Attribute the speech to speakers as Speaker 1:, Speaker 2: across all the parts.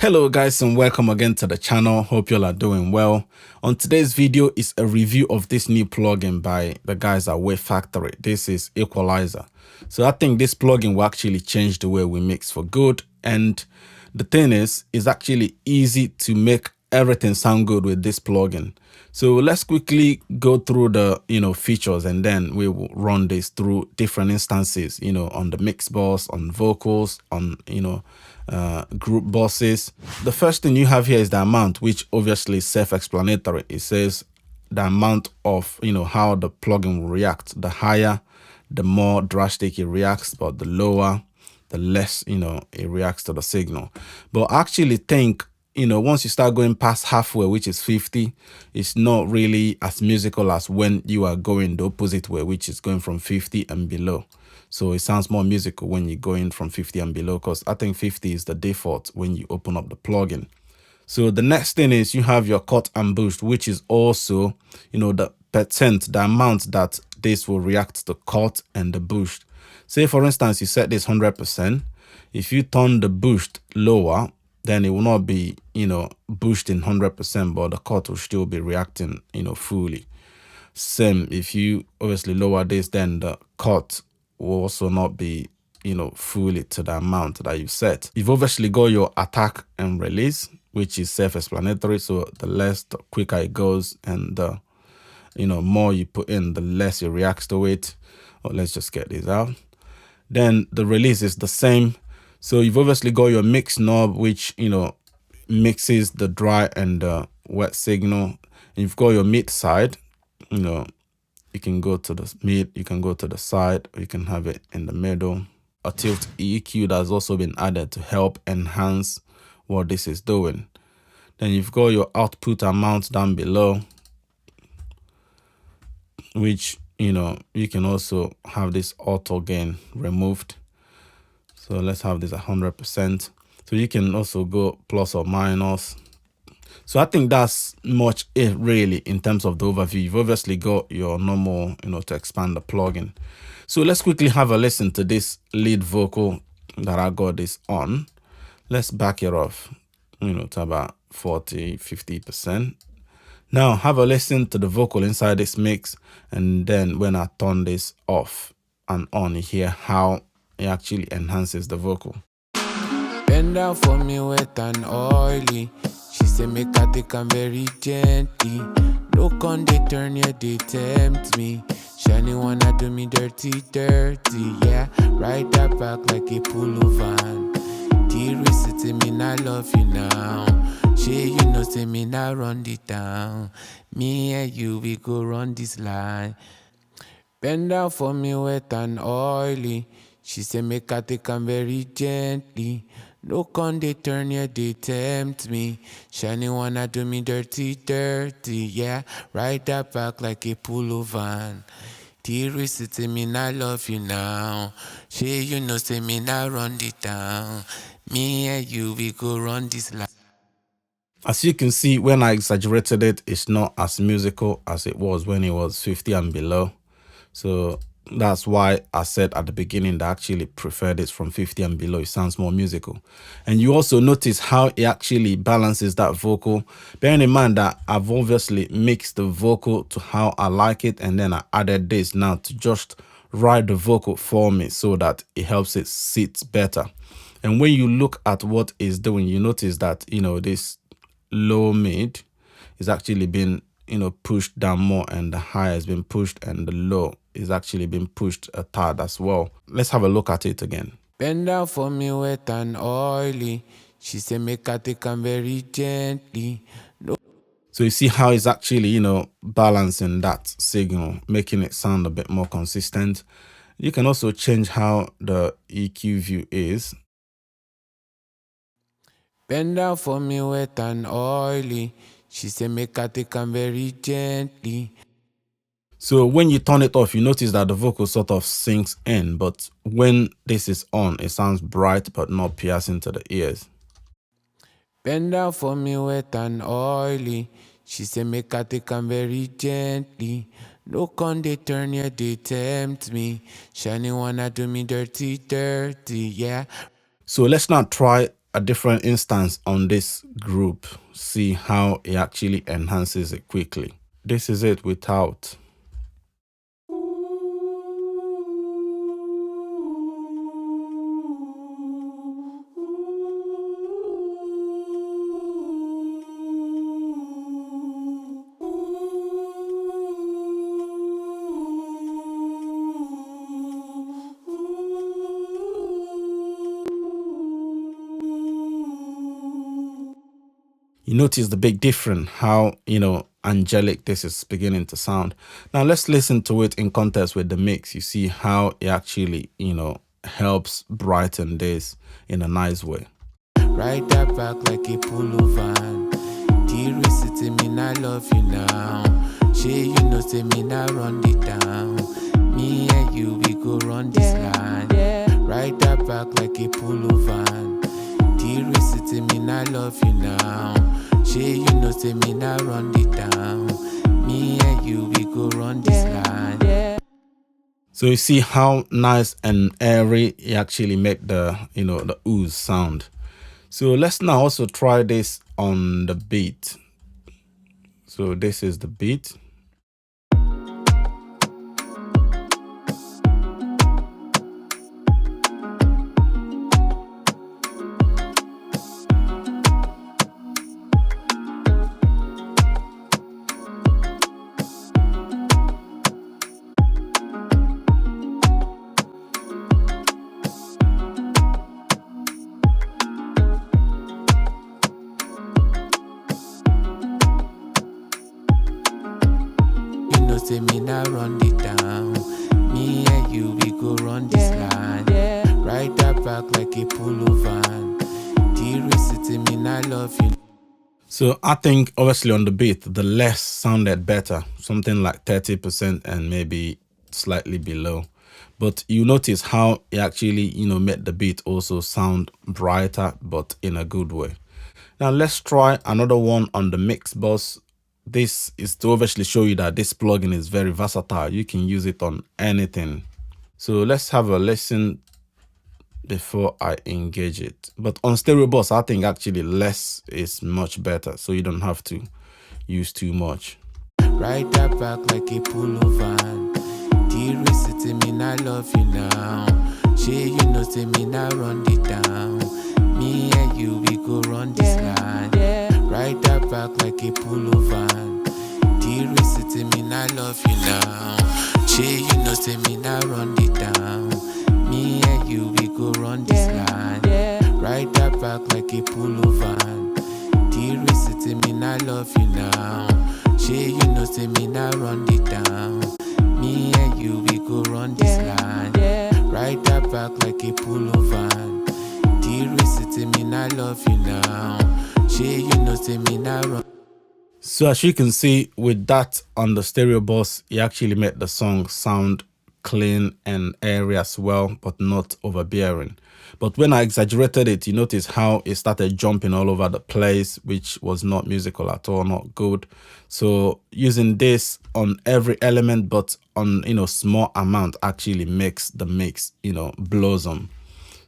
Speaker 1: Hello guys and welcome again to the channel. Hope you all are doing well. On today's video is a review of this new plugin by the guys at Wavesfactory. This is Equalizer. So I think this plugin will actually change the way we mix for good, and the thing is, it's actually easy to make everything sound good with this plugin. So let's quickly go through the features, and then we will run this through different instances, on the mix bus, on vocals, on group buses. The first thing you have here is the amount, which obviously is self-explanatory. It says the amount of how the plugin will react. The higher, the more drastic it reacts, but the lower, the less it reacts to the signal. But I actually think once you start going past halfway, which is 50, it's not really as musical as when you are going the opposite way, which is going from 50 and below. So it sounds more musical when you go in from 50 and below, because I think 50 is the default when you open up the plugin. So the next thing is you have your cut and boost, which is also, the percent, the amount that this will react to cut and the boost. Say, for instance, you set this 100%. If you turn the boost lower, then it will not be, boosting 100%, but the cut will still be reacting, fully. Same, if you obviously lower this, then the cut will also not be, fully to the amount that you've set. You've obviously got your attack and release, which is self-explanatory. So the less, the quicker it goes, and the, more you put in, the less it reacts to it. Or let's just get this out. Then the release is the same. So you've obviously got your mix knob, which, mixes the dry and the wet signal. And you've got your mid side, you can go to the mid, you can go to the side, or you can have it in the middle. A tilt EQ that's also been added to help enhance what this is doing. Then you've got your output amount down below, which, you can also have this auto gain removed. So let's have this 100%. So you can also go plus or minus. So I think that's much it really in terms of the overview. You've obviously got your normal, to expand the plugin. So let's quickly have a listen to this lead vocal that I got this on. Let's back it off, to about 40, 50%. Now have a listen to the vocal inside this mix. And then when I turn this off and on, you hear how it actually enhances the vocal.
Speaker 2: Bend down for me wet and oily. She say make I take am very gently. Look on they turn, yeah, they tempt me. Shiny wanna do me dirty, yeah. Ride that back like a pullover. Dearest, say me I love you now. She, say me now run it down. Me and you, we go run this line. Bend down for me wet and oily. She say make I take am very gently. Look on they turn, yeah, they tempt me. Shiny wanna do me dirty, yeah. Ride that back like a pullover. Dearest, say me I love you now. She, say me now run it down. Me and you, we go run this line.
Speaker 1: As you can see, when I exaggerated it, it's not as musical as it was when it was 50 and below. So that's why I said at the beginning that I actually prefer this from 50 and below. It sounds more musical. And you also notice how it actually balances that vocal. Bearing in mind that I've obviously mixed the vocal to how I like it, and then I added this now to just write the vocal for me so that it helps it sit better. And when you look at what it's doing, you notice that, this low mid is actually been pushed down more, and the high has been pushed, and the low is actually been pushed a tad as well. Let's have a look at it again.
Speaker 2: Bend down for me wet and oily. She say make I take am very gently.
Speaker 1: So you see how it's actually balancing that signal, making it sound a bit more consistent. You can also change how the EQ view is.
Speaker 2: Bend down for me wet and oily. She say make I take am very gently.
Speaker 1: So when you turn it off, you notice that the vocal sort of sinks in, but when this is on, it sounds bright but not piercing to the ears.
Speaker 2: Bend down for me wet and oily. She say make I take am very gently. Look on they turn, yeah, they tempt me. Shiny wanna do me dirty, yeah.
Speaker 1: So let's now try a different instance on this group, see how it actually enhances it quickly. This is it without. You notice the big difference, how, angelic this is beginning to sound. Now let's listen to it in context with the mix. You see how it actually, helps brighten this in a nice way.
Speaker 2: Ride that back like a pullover. Dear city, me I love you now. She, say me now run it down. Me and you, we go run this line. Ride that back like a pullover. Dear city, me I love you now. She, say me now run it down. Me and you, we go run this line.
Speaker 1: So you see how nice and airy it actually make the, the ooze sound. So let's now also try this on the beat. So this is the beat.
Speaker 2: Say me now run it down. Me and you, we go run this line. Ride that back like a pullover. Dear city, me now love you.
Speaker 1: So I think obviously on the beat, the less sounded better, something like 30% and maybe slightly below. But you notice how it actually, made the beat also sound brighter, but in a good way. Now let's try another one on the mix bus. This is to obviously show you that this plugin is very versatile. You can use it on anything. So let's have a listen before I engage it. But on stereo bus, I think actually less is much better, so you don't have to use too much.
Speaker 2: Ride that back like a pullover. Dear city, me I love you now. She, say me now run it down. Me and you, we go run this line. Ride that back like a pullover. Dear city, me I love you now. She, say me now run it down. Me and you, we go run this line. Ride that back like a pullover. Dear city, me I love you now. She, say me now run it down. Me and you, we go run this line. Ride that back like a pullover. Dear city, me I love you now. She, say me now run.
Speaker 1: So as you can see with that on the stereo bus, it actually made the song sound clean and airy as well, but not overbearing. But when I exaggerated it, you notice how it started jumping all over the place, which was not musical at all, not good. So using this on every element, but on, small amount actually makes the mix, blossom.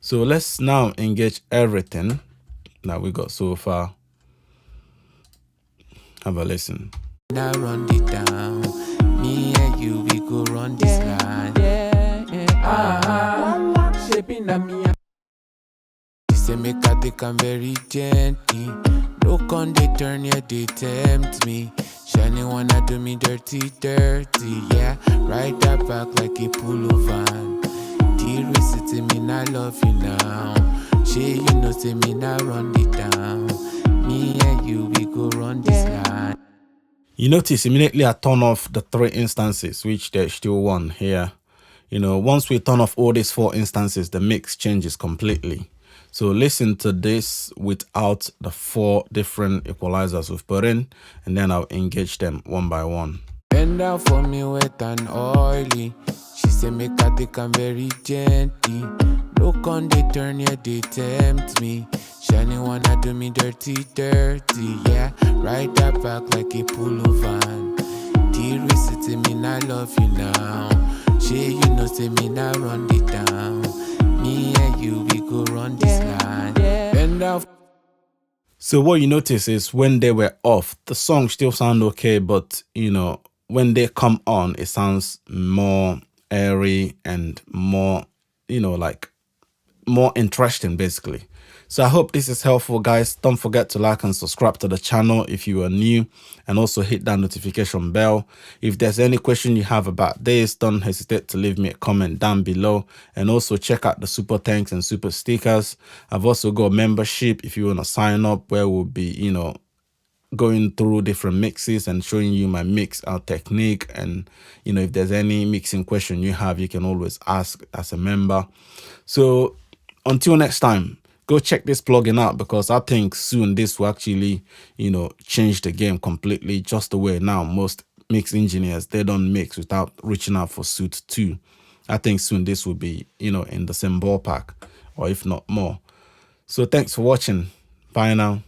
Speaker 1: So let's now engage everything that we got so far. Have a listen.
Speaker 2: Now run it down. Me and you, we go run this line. Shaping on me. She say make I take 'em very gently. Look on they turn, yeah, they tempt me. Shiny wanna do me dirty, yeah. Ride that back like a pullover. Dear city, me I love you now. She, say me now run it down. Me and you, we go run this line.
Speaker 1: You notice immediately I turn off the 3 instances, which there's still one here. Once we turn off all these 4 instances, the mix changes completely. So listen to this without the 4 different equalizers we've put in, and then I'll engage them one by one.
Speaker 2: Bend down for me wet and oily. She say make I take 'em very gently. Look on they turn, yeah, they tempt me. Shiny wanna do me dirty, yeah. Ride that back like a pullover. Dear city, me I love you now. She, say me now run it down. Me and you, we go run this line. Bend Bend down.
Speaker 1: So what you notice is when they were off, the song still sound okay, but you know, when they come on, it sounds more airy and more, you know, like more interesting basically. So I hope this is helpful, guys. Don't forget to like and subscribe to the channel if you are new, and also hit that notification bell. If there's any question you have about this, don't hesitate to leave me a comment down below, and also check out the super thanks and super stickers. I've also got a membership if you want to sign up, where we'll be, you know, going through different mixes and showing you my mix technique. And you know, if there's any mixing question you have, you can always ask as a member. So until next time, go check this plugin out, because I think soon this will actually, you know, change the game completely. Just the way now most mix engineers, they don't mix without reaching out for Suite 2. I think soon this will be, you know, in the same ballpark, or if not more. So thanks for watching. Bye now.